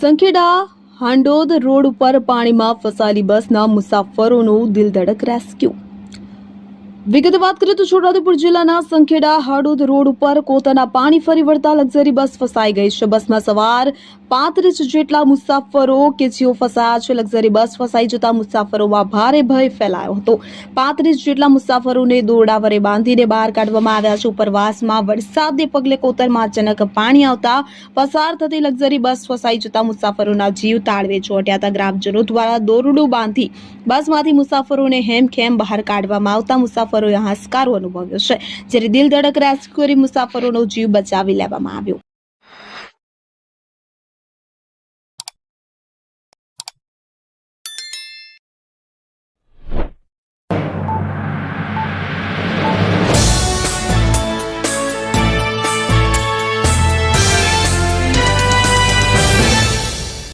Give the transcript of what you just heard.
Sankheda હાંડોદ road ઉપર પાણીમાં ફસાયેલી બસના મુસાફરોનું દિલધડક રેસ્ક્યુ। વિગતે વાત કરીએ તો છોટાઉદેપુર જિલ્લાના સંખેડા હાંડોદ રોડ ઉપર કોતાના પાણી ફરી વળતા લક્ઝરી બસ ફસાઈ ગઈ છે। બસમાં સવાર 35 જેટલા મુસાફરો કે જેઓ ફસાયા છે। લક્ઝરી બસ ફસાઈ જતા મુસાફરોમાં ભારે ભય ફેલાયો હતો। 35 જેટલા મુસાફરોને દોરડા વડે બાંધીને બહાર કાઢવામાં આવ્યા છે। ઉપરવાસમાં વરસાદને પગલે કોતરમાં અચાનક પાણી આવતા પસાર થતી લક્ઝરી બસ ફસાઈ જતા મુસાફરોના જીવ તાળવે ચોંટ્યા હતા। ગ્રામજનો દ્વારા દોરડું બાંધી બસમાંથી મુસાફરોને હેમખેમ બહાર કાઢવામાં આવતા મુસાફરોએ હાશકારો અનુભવ્યો છે, જ્યારે દિલધડક રેસ્ક્યુ કરી મુસાફરોનો જીવ બચાવી લેવામાં આવ્યો।